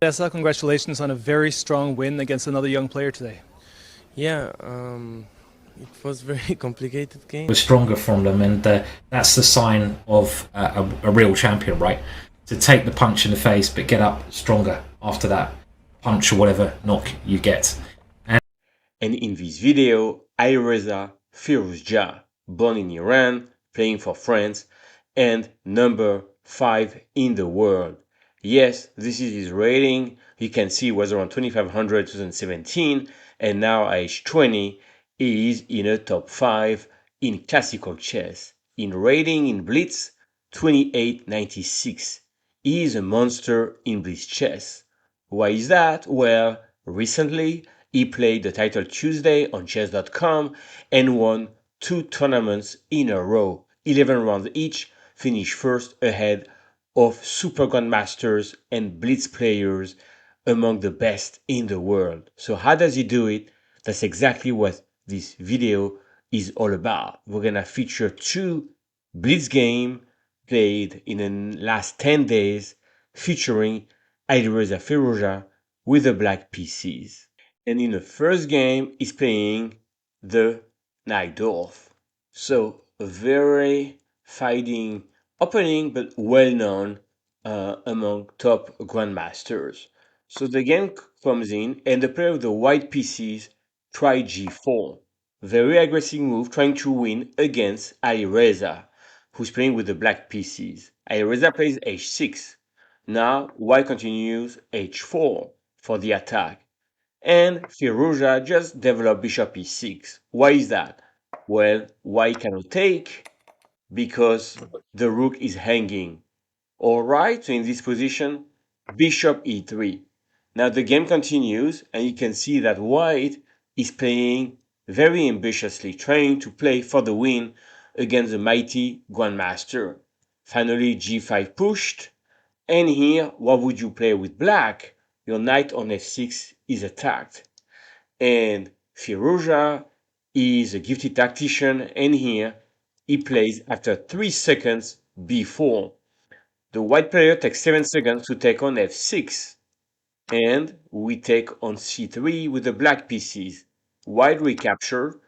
Alireza, congratulations on a very strong win against another young player today. Yeah, it was very complicated game. Was stronger from them, and that's the sign of a real champion, right? To take the punch in the face, but get up stronger after that punch or whatever knock you get. And in this video, Alireza Firouzja, born in Iran, playing for France, and number 5 in the world. Yes, this is his rating. You can see it was around 2500 2017, and now at age 20, he is in a top 5 in classical chess. In rating in Blitz, 2896. He is a monster in Blitz chess. Why is that? Well, recently, he played the title Tuesday on chess.com and won 2 tournaments in a row, 11 rounds each, finished first ahead of super grandmasters and blitz players among the best in the world. So how does he do it? That's exactly what this video is all about. We're gonna feature 2 blitz games played in the last 10 days featuring Alireza Firouzja with the black pieces. And in the first game, he's playing the Najdorf. So a very fighting opening, but well known among top grandmasters. So the game comes in, and the player with the white pieces try g4. Very aggressive move, trying to win against Alireza, who's playing with the black pieces. Alireza plays h6. Now white continues h4 for the attack. And Firouzja just developed bishop e6. Why is that? Well, white cannot take because the rook is hanging. Alright, so in this position, bishop e3. Now the game continues, and you can see that white is playing very ambitiously, trying to play for the win against the mighty grandmaster. Finally, g5 pushed, and here, what would you play with black? Your knight on f6 is attacked. And Firouzja is a gifted tactician, and here he plays after 3 seconds b4. The white player takes 7 seconds to take on f6, and we take on c3 with the black pieces. White recapture,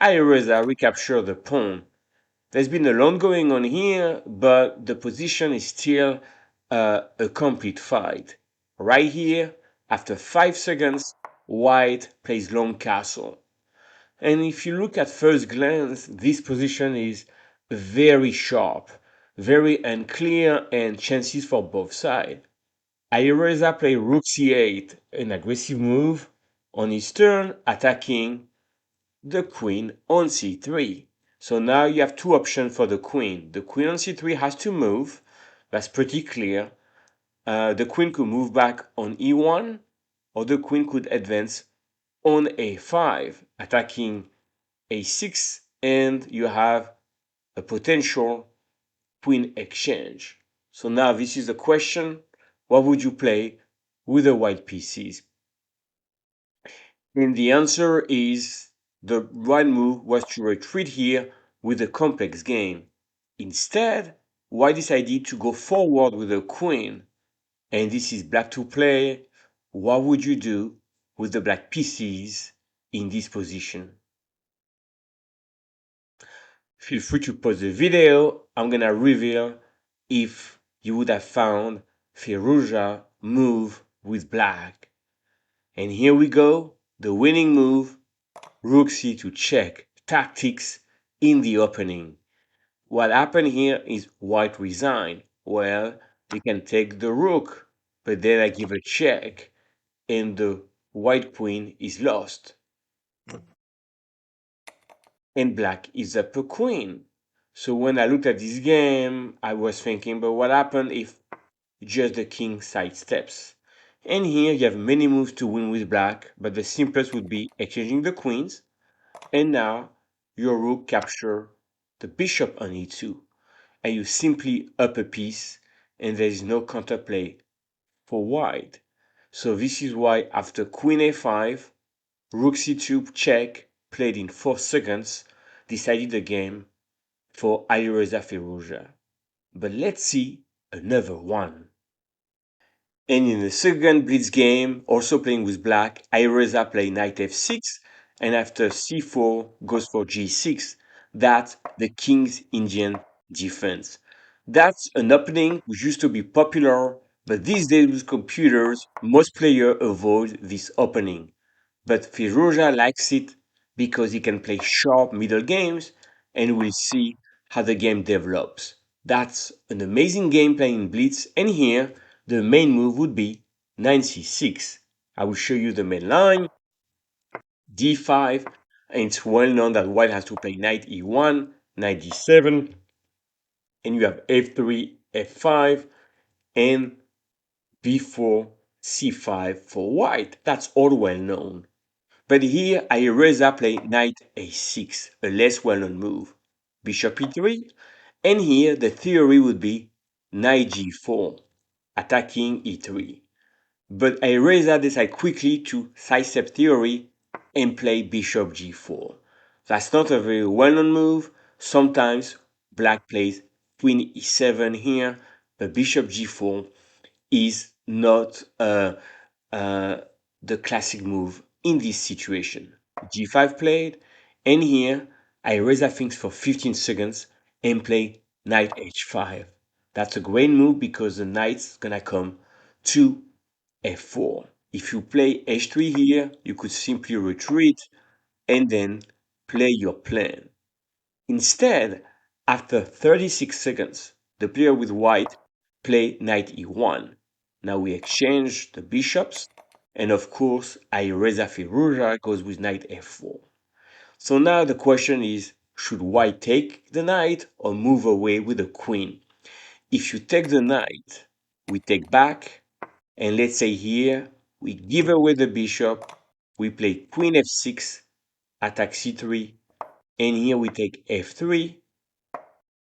Alireza recapture the pawn. There's been a lot going on here, but the position is still a complete fight. Right here, after 5 seconds, white plays long castle. And if you look at first glance, this position is very sharp, very unclear, and chances for both sides. Alireza played rook c8, an aggressive move, on his turn attacking the queen on c3. So now you have 2 options for the queen. The queen on c3 has to move, that's pretty clear. The queen could move back on e1, or the queen could advance on a5, attacking a6, and you have a potential queen exchange. So now this is the question, what would you play with the white pieces? And the answer is the right move was to retreat here with a complex game. Instead, white decided to go forward with the queen, and this is black to play. What would you do with the black pieces in this position? Feel free to pause the video. I'm gonna reveal if you would have found Firouzja move with black. And here we go, the winning move, rook c to check, tactics in the opening. What happened here is white resigned. Well, you can take the rook, but then I give a check, and the white queen is lost. And black is up a queen. So when I looked at this game, I was thinking, but what happened if just the king sidesteps? And here you have many moves to win with black, but the simplest would be exchanging the queens. And now your rook capture the bishop on e2, and you simply up a piece, and there is no counterplay for white. So this is why after queen a5, rook c2 check, played in 4 seconds, decided the game for Alireza Firouzja. But let's see another one. And in the second Blitz game, also playing with black, Alireza play knight f6, and after c4 goes for g6. That's the King's Indian defense. That's an opening which used to be popular, but these days with computers, most players avoid this opening. But Firouzja likes it because he can play sharp middle games, and we'll see how the game develops. That's an amazing game playing Blitz, and here the main move would be knight c6. I will show you the main line, d5, and it's well known that white has to play knight e1, knight d7, and you have f3, f5, and b4, c5 for white. That's all well known. But here Alireza played knight a6, a less well-known move. Bishop e3, and here the theory would be knight g4, attacking e3. But Alireza decided quickly to sidestep theory and play bishop g4. That's not a very well-known move. Sometimes black plays queen e7 here, but bishop g4 is not the classic move in this situation. G5 played, and here Alireza thinks for 15 seconds and play knight h5. That's a great move because the knight's gonna come to f4. If you play h3 here, you could simply retreat and then play your plan. Instead, after 36 seconds, the player with white play knight e1. Now we exchange the bishops, and of course, Alireza Firouzja goes with knight f4. So now the question is, should white take the knight or move away with the queen? If you take the knight, we take back, and let's say here, we give away the bishop, we play queen f6, attack c3, and here we take f3,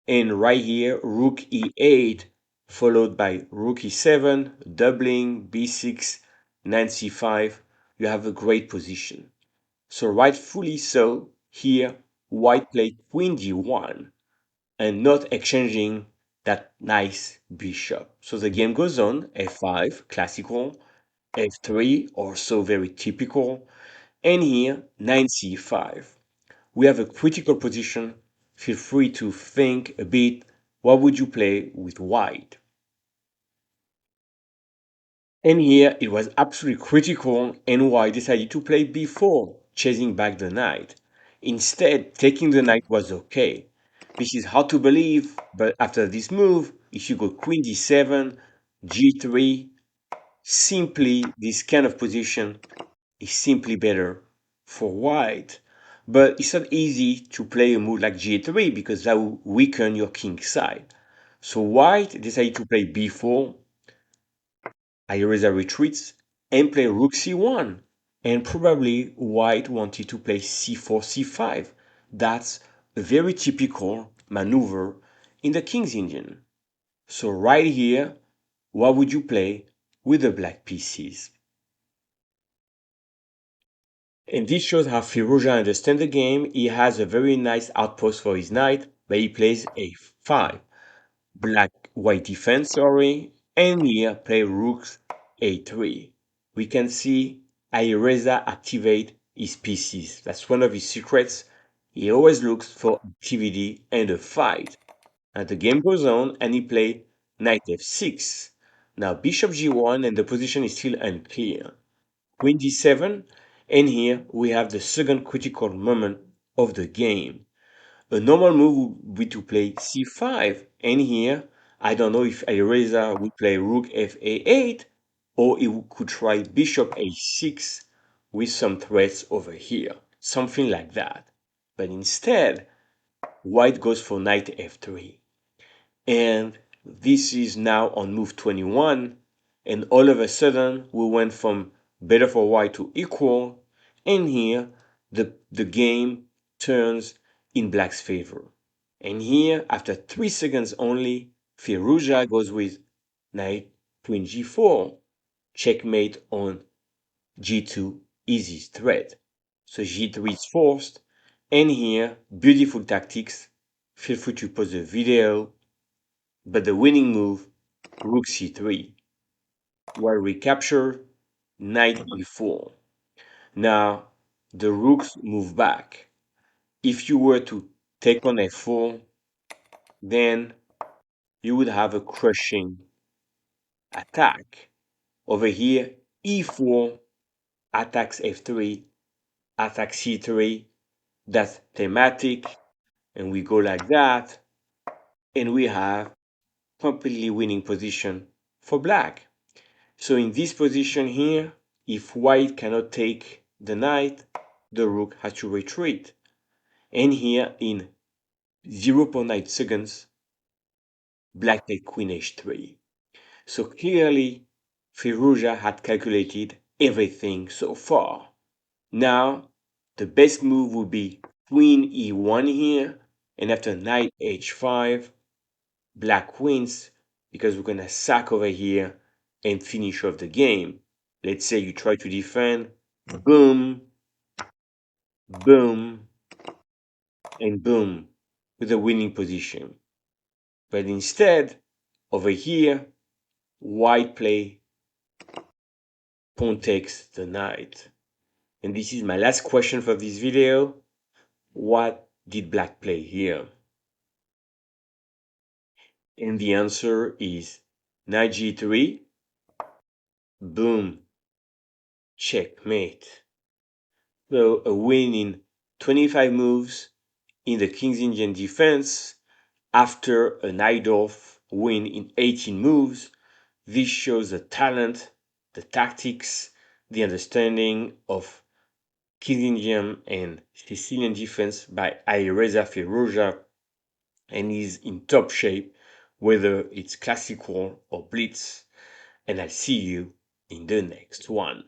and right here, rook e8, followed by rook e7, doubling, b6, knight c5, you have a great position. So rightfully so, here, white played queen d1, and not exchanging that nice bishop. So the game goes on, f5, classical, f3, also very typical, and here, knight c5. We have a critical position. Feel free to think a bit, what would you play with white? And here it was absolutely critical, and white decided to play b4, chasing back the knight. Instead, taking the knight was okay. This is hard to believe, but after this move, if you go queen d7, g3, simply this kind of position is simply better for white. But it's not easy to play a move like g3 because that will weaken your king side. So white decided to play b4, Alireza retreats, and play rook c1. And probably white wanted to play c4, c5. That's a very typical maneuver in the King's Indian. So right here, what would you play with the black pieces? And this shows how Firouzja understands the game. He has a very nice outpost for his knight, but he plays a5. White defense, sorry, and here play rook a3. We can see Alireza activate his pieces. That's one of his secrets. He always looks for activity and a fight. And the game goes on, and he play knight f6. Now bishop g1, and the position is still unclear. Queen d7, and here we have the second critical moment of the game. A normal move would be to play c5, and here I don't know if Alireza would play rook fa8, or he could try bishop a6 with some threats over here, something like that. But instead, white goes for knight f3. And this is now on move 21, and all of a sudden we went from better for white to equal, and here the game turns in black's favor. And here, after 3 seconds only, Firouzja goes with knight queen g4, checkmate on g2 easy threat. So g3 is forced, and here, beautiful tactics. Feel free to pause the video, but the winning move, rook c3. while we capture knight e4. Now, the rooks move back. If you were to take on f4, then you would have a crushing attack. Over here, e4 attacks f3, attacks c3. That's thematic, and we go like that, and we have completely winning position for black. So in this position here, if white cannot take the knight, the rook has to retreat. And here in 0.9 seconds, black played queen h3. So clearly, Firouzja had calculated everything so far. Now, the best move would be queen e1 here, and after knight h5, black wins because we're gonna sack over here and finish off the game. Let's say you try to defend, boom, boom, and boom, with a winning position. But instead, over here, white play pawn takes the knight. And this is my last question for this video. What did black play here? And the answer is knight g3, boom, checkmate. So a win in 25 moves in the King's Indian defense after a Najdorf win in 18 moves. This shows the talent, the tactics, the understanding of King's Indian and Sicilian defense by Alireza Firouzja, and is in top shape whether it's classical or blitz. And I'll see you in the next one.